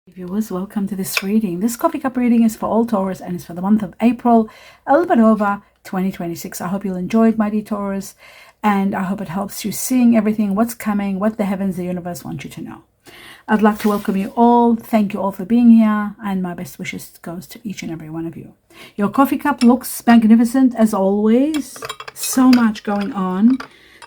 Viewers, welcome to this reading. This coffee cup reading is for all Taurus and it's for the month of April, a little bit over 2026. I hope you'll enjoy it, mighty Taurus, and I hope it helps you seeing everything, what's coming, what the heavens, the universe want you to know. I'd like to welcome you all. Thank you all for being here, and my best wishes goes to each and every one of you. Your coffee cup looks magnificent as always. So much going on.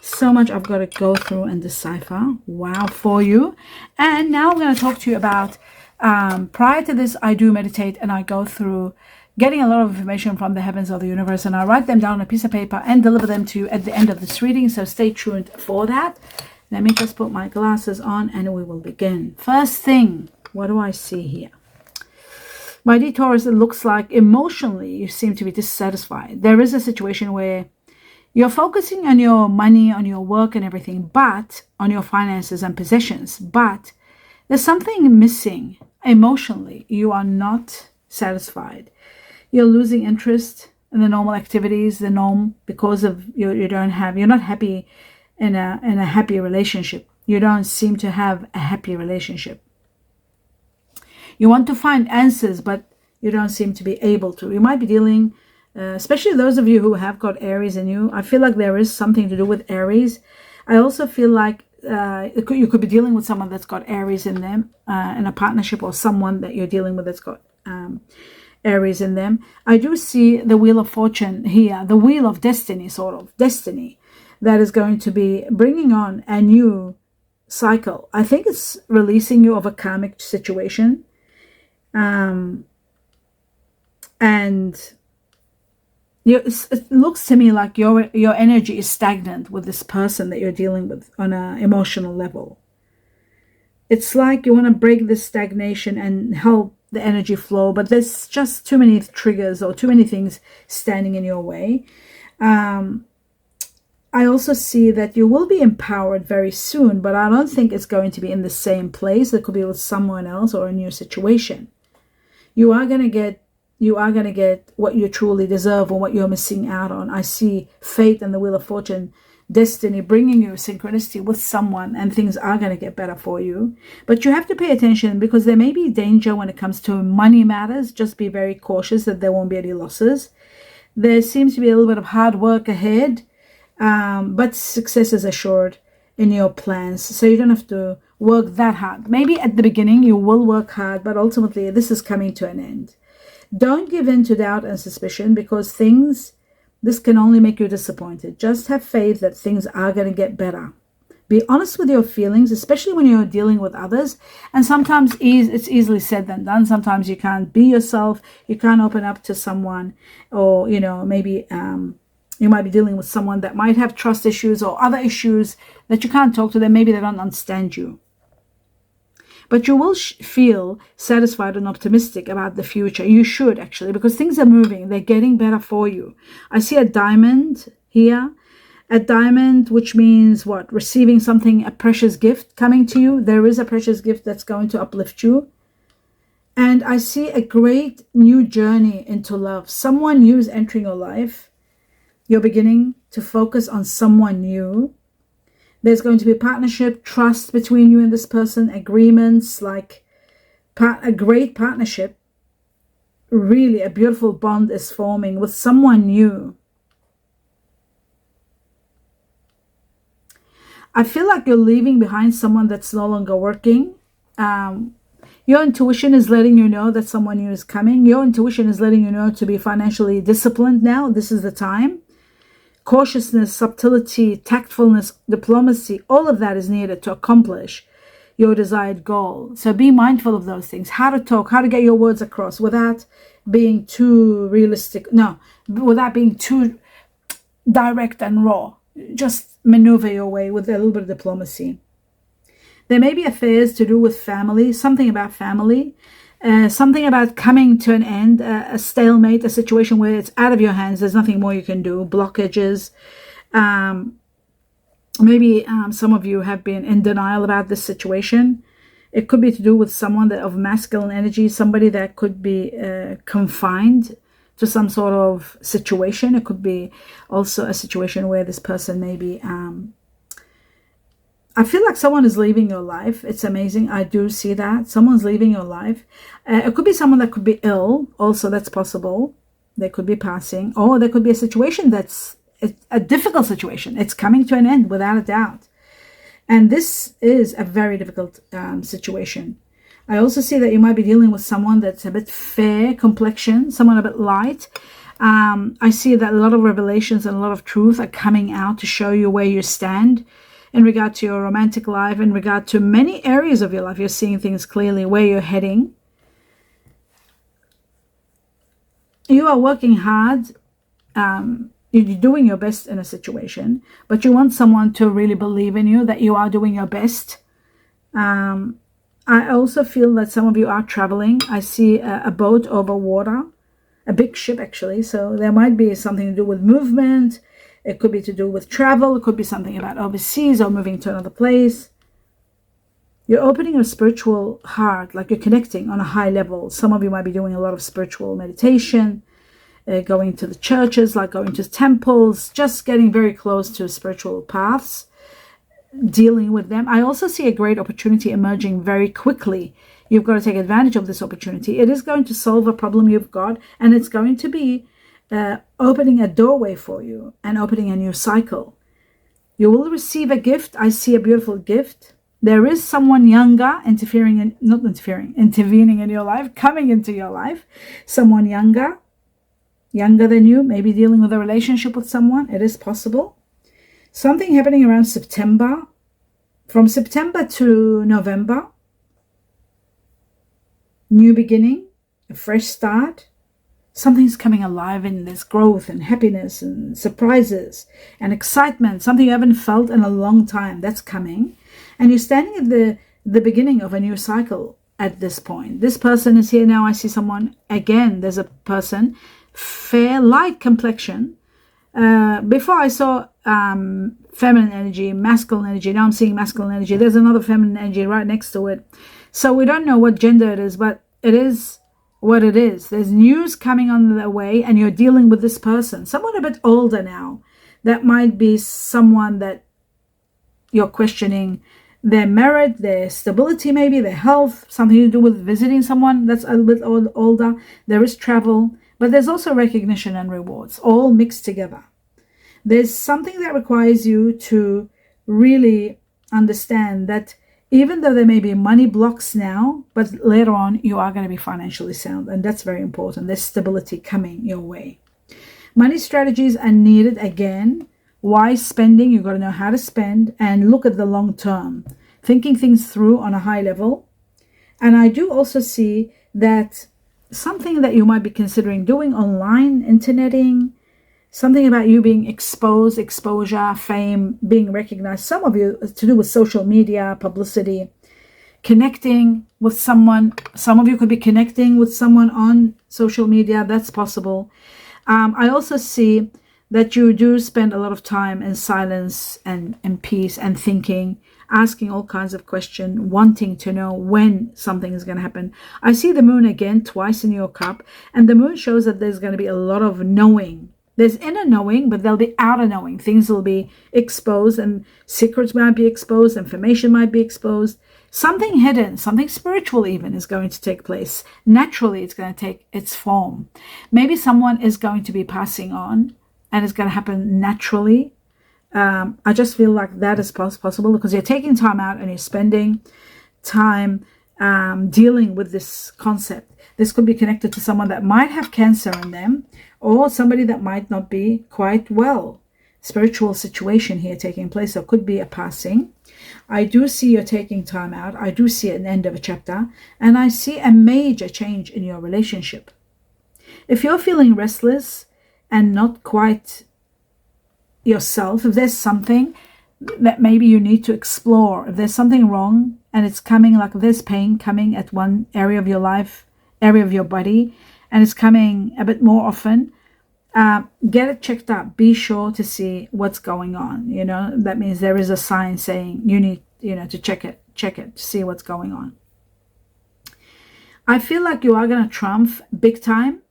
So much I've got to go through and decipher. Wow, for you. And now I'm going to talk to you about prior to this, I do meditate and I go through getting a lot of information from the heavens or the universe, and I write them down on a piece of paper and deliver them to you at the end of this reading. So stay tuned for that. Let me just put my glasses on and we will begin. First thing, what do I see here? My dear Taurus, it looks like emotionally you seem to be dissatisfied. There is a situation where you're focusing on your money, on your work and everything, but on your finances and possessions, but there's something missing emotionally. You are not satisfied. You're losing interest in the normal activities, the norm, because of you're not happy in a happy relationship. You don't seem to have a happy relationship. You want to find answers, but you don't seem to be able to. You might be dealing, especially those of you who have got Aries in you. I feel like there is something to do with Aries. I also feel like you could be dealing with someone that's got Aries in them, in a partnership, or someone that you're dealing with that's got Aries in them. I do see the Wheel of Fortune here, the Wheel of Destiny, sort of destiny, that is going to be bringing on a new cycle. I think it's releasing you of a karmic situation, and it looks to me like your energy is stagnant with this person that you're dealing with on an emotional level. It's like you want to break this stagnation and help the energy flow, but there's just too many triggers or too many things standing in your way. I also see that you will be empowered very soon, but I don't think it's going to be in the same place. It could be with someone else or a new situation. You are going to get what you truly deserve or what you're missing out on. I see fate and the Wheel of Fortune, destiny, bringing you synchronicity with someone, and things are going to get better for you. But you have to pay attention because there may be danger when it comes to money matters. Just be very cautious that there won't be any losses. There seems to be a little bit of hard work ahead, but success is assured in your plans. So you don't have to work that hard. Maybe at the beginning you will work hard, but ultimately this is coming to an end. Don't give in to doubt and suspicion, because this can only make you disappointed. Just have faith that things are going to get better. Be honest with your feelings, especially when you're dealing with others. And sometimes it's easily said than done. Sometimes you can't be yourself. You can't open up to someone, or, maybe you might be dealing with someone that might have trust issues or other issues that you can't talk to them. Maybe they don't understand you. But you will feel satisfied and optimistic about the future. You should, actually, because things are moving. They're getting better for you. I see a diamond here. A diamond, which means what? Receiving something, a precious gift coming to you. There is a precious gift that's going to uplift you. And I see a great new journey into love. Someone new is entering your life. You're beginning to focus on someone new. There's going to be partnership, trust between you and this person, agreements, like a great partnership. Really, a beautiful bond is forming with someone new. I feel like you're leaving behind someone that's no longer working. Your intuition is letting you know that someone new is coming. Your intuition is letting you know to be financially disciplined now. This is the time. Cautiousness, subtlety, tactfulness, diplomacy, all of that is needed to accomplish your desired goal. So be mindful of those things. How to talk, how to get your words across without being too realistic. No, without being too direct and raw. Just maneuver your way with a little bit of diplomacy. There may be affairs to do with family, something about family. Something about coming to an end, a stalemate, a situation where it's out of your hands. There's nothing more you can do. Blockages. Maybe some of you have been in denial about this situation. It could be to do with someone of masculine energy, somebody that could be confined to some sort of situation. It could be also a situation where this person may be I feel like someone is leaving your life. It's amazing. I do see that. Someone's leaving your life. It could be someone that could be ill. Also, that's possible. They could be passing. Or there could be a situation that's a difficult situation. It's coming to an end without a doubt. And this is a very difficult situation. I also see that you might be dealing with someone that's a bit fair complexion, someone a bit light. I see that a lot of revelations and a lot of truth are coming out to show you where you stand in regard to your romantic life, in regard to many areas of your life. You're seeing things clearly, where you're heading. You are working hard. You're doing your best in a situation, but you want someone to really believe in you, that you are doing your best. I also feel that some of you are traveling. I see a boat over water, a big ship actually. So there might be something to do with movement. It could be to do with travel. It could be something about overseas or moving to another place. You're opening your spiritual heart, like you're connecting on a high level. Some of you might be doing a lot of spiritual meditation, going to the churches, like going to temples, just getting very close to spiritual paths, dealing with them. I also see a great opportunity emerging very quickly. You've got to take advantage of this opportunity. It is going to solve a problem you've got, and it's going to be opening a doorway for you and opening a new cycle. You will receive a gift. I see a beautiful gift. There is someone younger intervening in your life, coming into your life. Someone younger than you, maybe dealing with a relationship with someone. It is possible. Something happening around September, from September to November. New beginning, a fresh start. Something's coming alive in this growth and happiness and surprises and excitement, something you haven't felt in a long time. That's coming. And you're standing at the beginning of a new cycle at this point. This person is here now. I see someone, again, there's a person, fair, light complexion. Before I saw feminine energy, masculine energy. Now I'm seeing masculine energy. There's another feminine energy right next to it. So we don't know what gender it is, but it is what it is. There's news coming on the way, and you're dealing with this person, someone a bit older now. That might be someone that you're questioning their merit, their stability, maybe their health, something to do with visiting someone that's a little bit older. There is travel, but there's also recognition and rewards, all mixed together. There's something that requires you to really understand that even though there may be money blocks now, but later on you are going to be financially sound, and that's very important. There's stability coming your way. Money strategies are needed again. Wise spending, you've got to know how to spend and look at the long term, thinking things through on a high level. And I do also see that something that you might be considering doing online, interneting, something about you being exposed, exposure, fame, being recognized. Some of you to do with social media, publicity, connecting with someone. Some of you could be connecting with someone on social media. That's possible. I also see that you do spend a lot of time in silence and in peace and thinking, asking all kinds of questions, wanting to know when something is going to happen. I see the moon again twice in your cup, and the moon shows that there's going to be a lot of knowing. There's inner knowing, but there'll be outer knowing. Things will be exposed, and secrets might be exposed, information might be exposed. Something hidden, something spiritual even is going to take place. Naturally, it's going to take its form. Maybe someone is going to be passing on, and it's going to happen naturally. I just feel like that is possible because you're taking time out and you're spending time dealing with this concept. This could be connected to someone that might have cancer in them, or somebody that might not be quite well. Spiritual situation here taking place. So it could be a passing. I do see you're taking time out. I do see an end of a chapter, and I see a major change in your relationship. If you're feeling restless and not quite yourself, if there's something that maybe you need to explore, if there's something wrong and it's coming, like there's pain coming at one area of your life, area of your body, and it's coming a bit more often, get it checked out. Be sure to see what's going on. That means there is a sign saying you need to check it to see what's going on. I feel like you are going to triumph big time,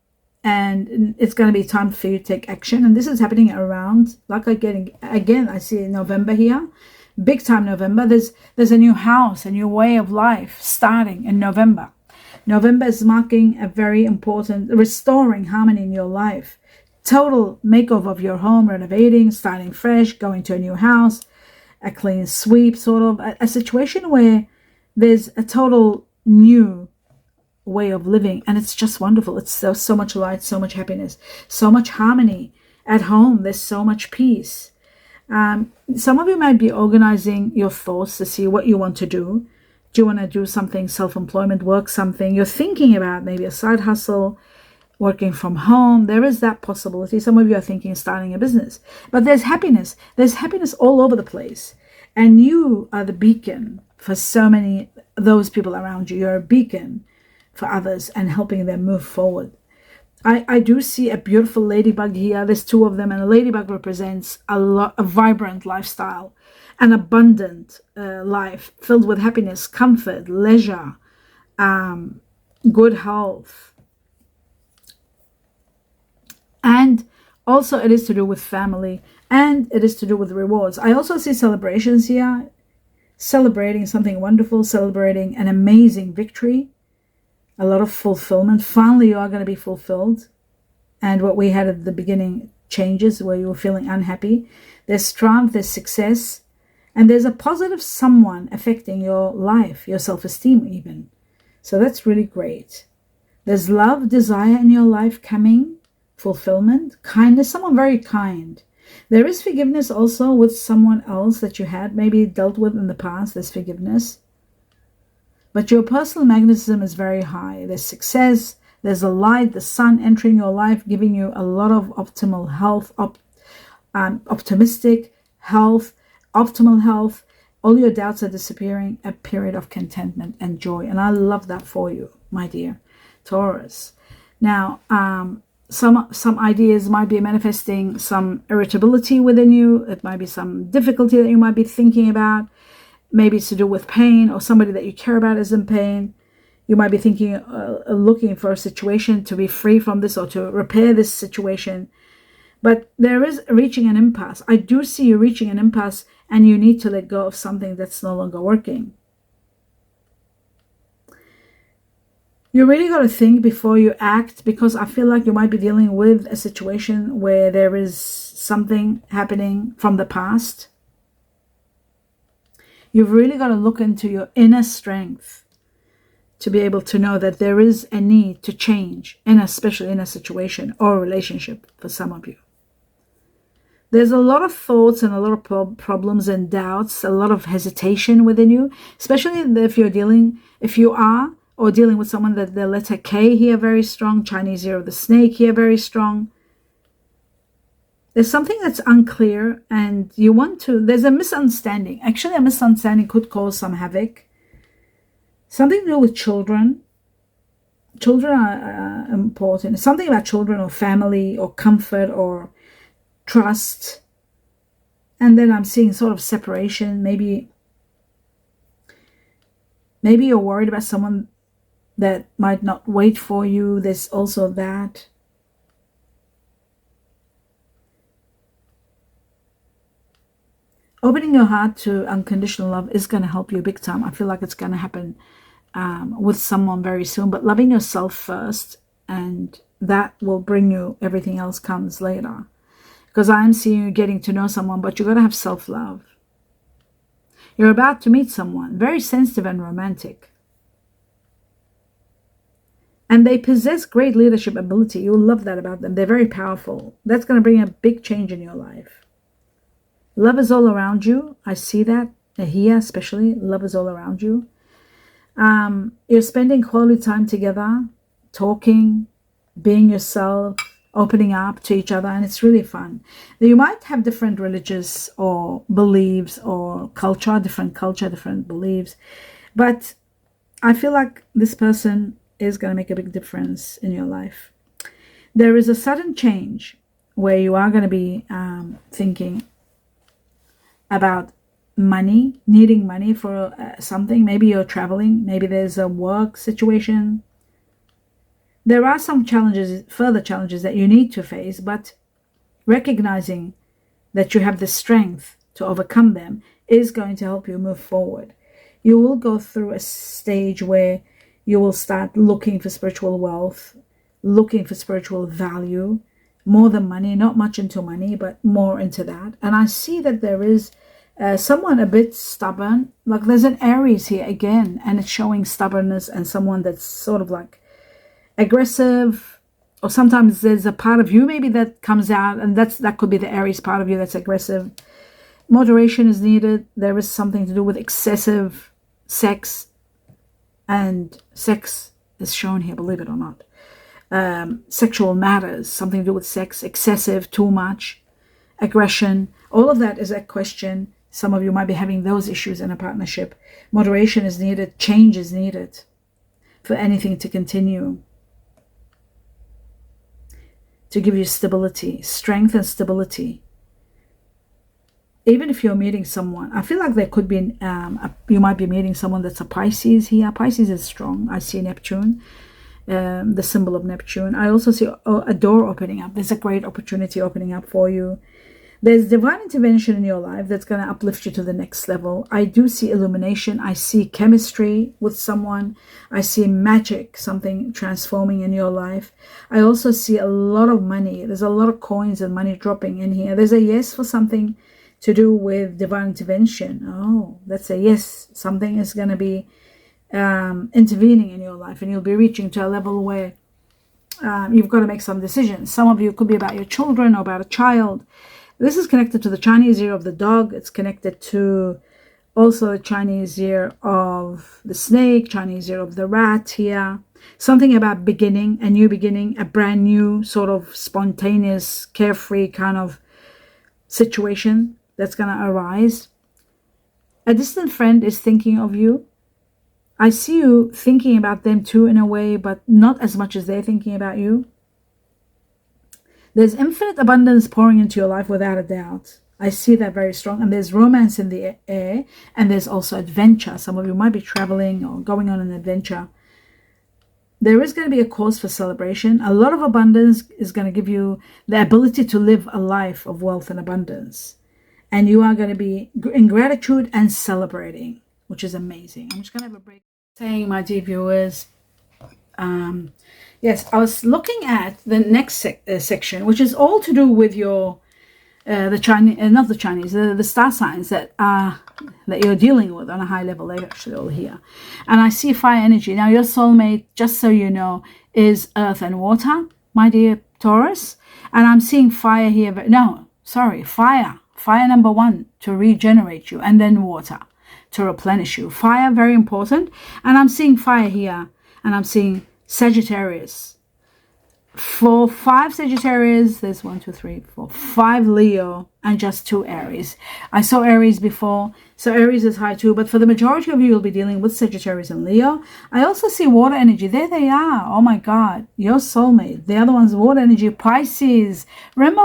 and it's going to be time for you to take action. And this is happening around, like again, I see November here. big time November. There's a new house, a new way of life starting in November. November is marking a very important restoring harmony in your life. Total makeover of your home, renovating, starting fresh, going to a new house, a clean sweep, sort of a situation where there's a total new way of living, and it's just wonderful. It's so much light, so much happiness, so much harmony at home. There's so much peace. Some of you might be organizing your thoughts to see what you want to do. Do you want to do something, self-employment work, something you're thinking about, maybe a side hustle, working from home? There is that possibility. Some of you are thinking of starting a business, but there's happiness. There's happiness all over the place, and you are the beacon for so many those people around you. You're a beacon for others and helping them move forward. I do see a beautiful ladybug here. There's two of them, and a ladybug represents a vibrant lifestyle, an abundant life filled with happiness, comfort, leisure, good health. And also it is to do with family, and it is to do with rewards. I also see celebrations here, celebrating something wonderful, celebrating an amazing victory, a lot of fulfillment. Finally, you are going to be fulfilled. And what we had at the beginning changes, where you were feeling unhappy. There's triumph, there's success, and there's a positive someone affecting your life, your self-esteem even. So that's really great. There's love, desire in your life coming, fulfillment, kindness, someone very kind. There is forgiveness also with someone else that you had maybe dealt with in the past. There's forgiveness. But your personal magnetism is very high. There's success. There's a light, the sun entering your life, giving you a lot of optimal health, optimistic health, optimal health. All your doubts are disappearing. A period of contentment and joy. And I love that for you, my dear Taurus. Now, some ideas might be manifesting some irritability within you. It might be some difficulty that you might be thinking about. Maybe it's to do with pain, or somebody that you care about is in pain. You might be thinking, looking for a situation to be free from this or to repair this situation. But there is reaching an impasse. I do see you reaching an impasse, and you need to let go of something that's no longer working. You really got to think before you act, because I feel like you might be dealing with a situation where there is something happening from the past. You've really got to look into your inner strength to be able to know that there is a need to change, especially in a situation or a relationship for some of you. There's a lot of thoughts and a lot of problems and doubts, a lot of hesitation within you, especially if you are dealing with someone that the letter K here very strong, Chinese year of the snake here very strong. There's something that's unclear, and there's a misunderstanding. Actually, a misunderstanding could cause some havoc. Something to do with children. Children are important. Something about children or family or comfort or trust. And then I'm seeing sort of separation. Maybe you're worried about someone that might not wait for you. There's also that. Opening your heart to unconditional love is going to help you big time. I feel like it's going to happen with someone very soon. But loving yourself first, and that will bring you, everything else comes later. Because I'm seeing you getting to know someone, but you've got to have self-love. You're about to meet someone very sensitive and romantic. And they possess great leadership ability. You'll love that about them. They're very powerful. That's going to bring a big change in your life. Love is all around you. I see that here, especially. Love is all around you. You're spending quality time together, talking, being yourself, opening up to each other, and it's really fun. You might have different religious or beliefs or different culture, different beliefs, but I feel like this person is going to make a big difference in your life. There is a sudden change where you are going to be thinking about money, needing money for something. Maybe you're traveling. Maybe there's a work situation. There are some challenges, further challenges that you need to face, but recognizing that you have the strength to overcome them is going to help you move forward. You will go through a stage where you will start looking for spiritual wealth, looking for spiritual value, more than money, not much into money, but more into that. And I see that there is someone a bit stubborn. Like there's an Aries here again, and it's showing stubbornness, and someone that's sort of like aggressive, or sometimes there's a part of you maybe that comes out, and that could be the Aries part of you that's aggressive. Moderation is needed. There is something to do with excessive sex, and sex is shown here, believe it or not. Sexual matters, something to do with sex, excessive, too much, aggression. All of that is a question. Some of you might be having those issues in a partnership. Moderation is needed. Change is needed for anything to continue, to give you stability, strength and stability. Even if you're meeting someone, I feel like there could be, you might be meeting someone that's a Pisces here. Pisces is strong. I see Neptune, the symbol of Neptune. I also see a door opening up. There's a great opportunity opening up for you. There's divine intervention in your life that's going to uplift you to the next level. I do see illumination. I see chemistry with someone. I see magic, something transforming in your life. I also see a lot of money. There's a lot of coins and money dropping in here. There's a yes for something to do with divine intervention. Oh, that's a yes. Something is going to be intervening in your life, and you'll be reaching to a level where you've got to make some decisions. Some of you could be about your children or about a child. This is connected to the Chinese year of the dog. It's connected to also the Chinese year of the snake, Chinese year of the rat here. Something about beginning, a new beginning, a brand new sort of spontaneous, carefree kind of situation that's going to arise. A distant friend is thinking of you. I see you thinking about them too in a way, but not as much as they're thinking about you. There's infinite abundance pouring into your life without a doubt. I see that very strong. And there's romance in the air, and there's also adventure. Some of you might be traveling or going on an adventure. There is going to be a cause for celebration. A lot of abundance is going to give you the ability to live a life of wealth and abundance. And you are going to be in gratitude and celebrating, which is amazing. I'm just going to have a break. Saying, my dear viewers, yes, I was looking at the next section, which is all to do with your the Chinese, not the Chinese, the star signs that you're dealing with on a high level. They're actually all here, and I see fire energy. Now, your soulmate, just so you know, is earth and water, my dear Taurus, and I'm seeing fire here. But no, sorry, fire number one to regenerate you, and then water to replenish you. Fire, very important. And I'm seeing fire here, and I'm seeing Sagittarius. For 5 Sagittarius, there's 1, 2, 3, 4, 5 Leo, and just 2 Aries. I saw Aries before, so Aries is high too, but for the majority of you, you'll be dealing with Sagittarius and Leo. I also see water energy. There they are. Oh my God, your soulmate. The other one's water energy, Pisces. Remember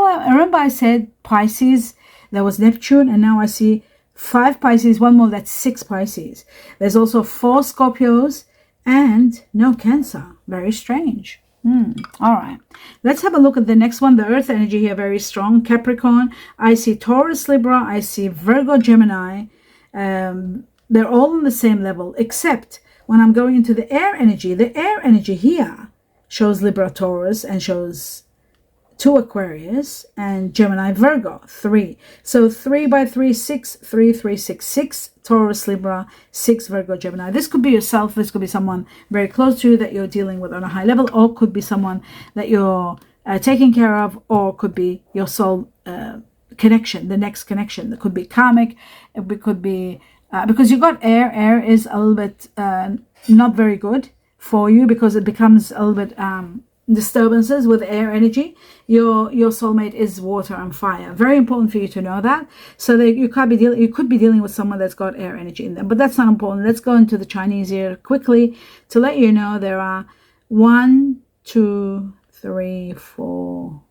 I said Pisces, there was Neptune, and now I see 5 Pisces, one more, that's 6 Pisces. There's also 4 Scorpios and no Cancer. Very strange. All right, let's have a look at the next one. The earth energy here, very strong. Capricorn. I see Taurus, Libra. I see Virgo, Gemini. They're all on the same level, except when I'm going into the air energy. The air energy here shows Libra, Taurus, and shows 2 Aquarius, and Gemini, Virgo, 3. So 3 by 3, 6, 3, 3, 6, 6, Taurus, Libra, 6, Virgo, Gemini. This could be yourself. This could be someone very close to you that you're dealing with on a high level, or could be someone that you're taking care of, or could be your soul connection, the next connection. That could be karmic. It could be, because you got air. Air is a little bit not very good for you, because it becomes a little bit disturbances with air energy. Your soulmate is water and fire. Very important for you to know that. So that you could be dealing with someone that's got air energy in them, but that's not important. Let's go into the Chinese year quickly to let you know there are 1, 2, 3, 4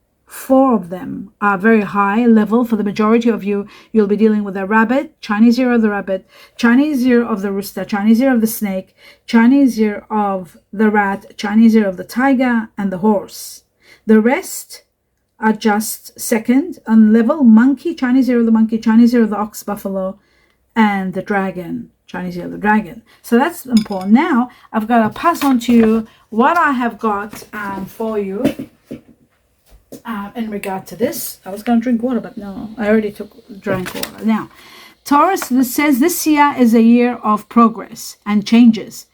of them are very high level. For the majority of you, you'll be dealing with a rabbit, Chinese year of the rabbit, Chinese year of the rooster, Chinese year of the snake, Chinese year of the rat, Chinese year of the tiger, and the horse. The rest adjust second, unlevel, monkey, Chinese year of the monkey, Chinese year of the ox, buffalo, and the dragon, Chinese year of the dragon. So that's important. Now I've got to pass on to you what I have got for you in regard to this. I was going to drink water, but no, I already drank water. Now, Taurus, this says this year is a year of progress and changes.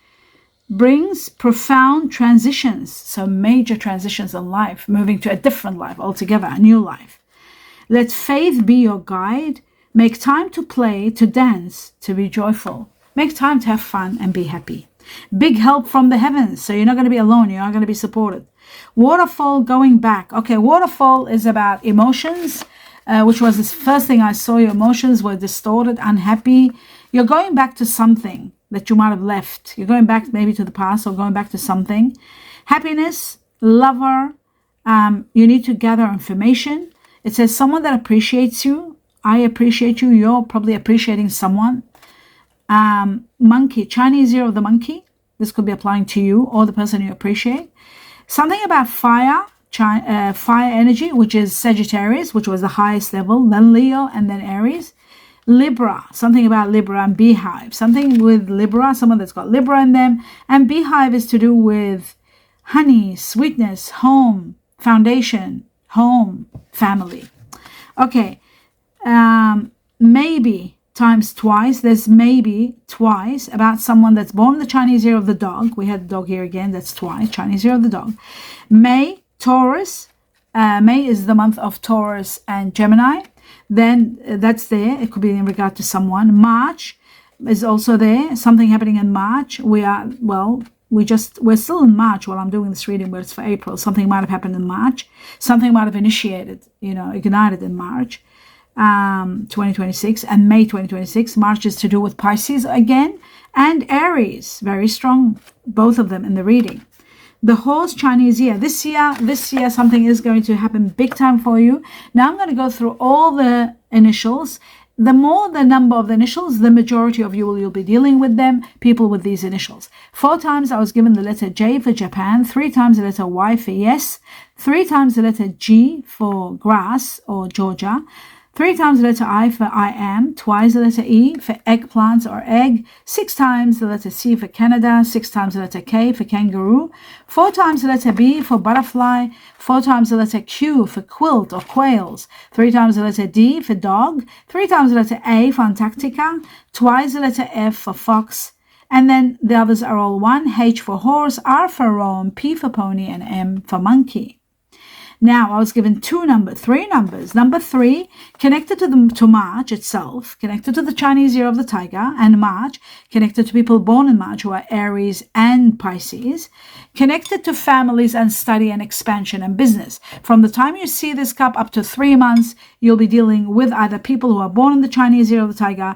Brings profound transitions, so major transitions in life, moving to a different life altogether, a new life. Let faith be your guide. Make time to play, to dance, to be joyful. Make time to have fun and be happy. Big help from the heavens, so you're not going to be alone, you're not going to be supported. Waterfall going back. Okay, waterfall is about emotions, which was the first thing I saw. Your emotions were distorted, unhappy. You're going back to something that you might have left. You're going back maybe to the past or going back to something. Happiness, lover, you need to gather information. It says someone that appreciates you. I appreciate you. You're probably appreciating someone. Monkey, Chinese year of the monkey. This could be applying to you or the person you appreciate. Something about fire, fire energy, which is Sagittarius, which was the highest level, then Leo, and then Aries. Libra, something about Libra and beehive, something with Libra, someone that's got Libra in them. And beehive is to do with honey, sweetness, home, foundation, home, family. Okay, maybe times twice. There's maybe twice about someone that's born in the Chinese year of the dog. We had the dog here again. That's twice, Chinese year of the dog. May, Taurus. May is the month of Taurus and Gemini. Then that's there. It could be in regard to someone. March is also there. Something happening in March. We're still in March while I'm doing this reading, but it's for April. Something might have happened in March. Something might have initiated, ignited in March 2026 and May 2026. March is to do with Pisces again and Aries. Very strong, both of them in the reading. The horse, Chinese year. This year, something is going to happen big time for you. Now I'm going to go through all the initials. The more the number of the initials, the majority of you'll be dealing with them, people with these initials. 4 times I was given the letter J for Japan, 3 times the letter Y for yes, 3 times the letter G for grass or Georgia, 3 times the letter I for I am, twice the letter E for eggplants or egg, 6 times the letter C for Canada, 6 times the letter K for kangaroo, 4 times the letter B for butterfly, 4 times the letter Q for quilt or quails, 3 times the letter D for dog, 3 times the letter A for Antarctica, twice the letter F for fox, and then the others are all 1, H for horse, R for Rome, P for pony, and M for monkey. Now, I was given 3 numbers. Number 3, connected to March itself, connected to the Chinese year of the tiger, and March, connected to people born in March who are Aries and Pisces, connected to families and study and expansion and business. From the time you see this cup up to 3 months, you'll be dealing with either people who are born in the Chinese year of the tiger,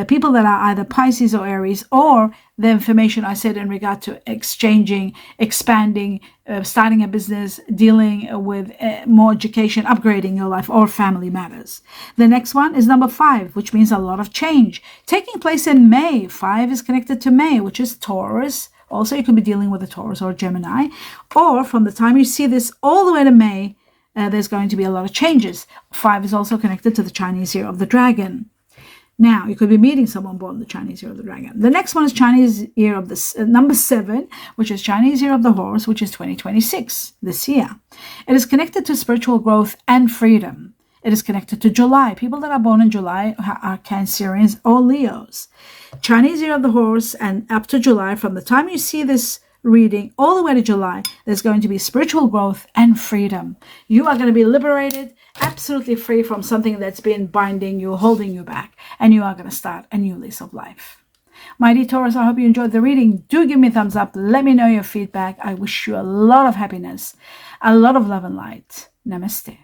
people that are either Pisces or Aries, or the information I said in regard to exchanging, expanding, starting a business, dealing with more education, upgrading your life, or family matters. The next one is number 5, which means a lot of change taking place in May. 5 is connected to May, which is Taurus. Also, you could be dealing with a Taurus or Gemini. Or from the time you see this all the way to May, there's going to be a lot of changes. 5 is also connected to the Chinese year of the dragon. Now, you could be meeting someone born in the Chinese year of the dragon. The next one is Chinese year of the number 7, which is Chinese year of the horse, which is 2026, this year. It is connected to spiritual growth and freedom. It is connected to July. People that are born in July are Cancerians or Leos. Chinese year of the horse and up to July, from the time you see this reading all the way to July, there's going to be spiritual growth and freedom. You are going to be liberated, absolutely free from something that's been binding you, holding you back, and you are going to start a new lease of life. My dear Taurus, I hope you enjoyed the reading. Do give me a thumbs up. Let me know your feedback. I wish you a lot of happiness, a lot of love and light. Namaste.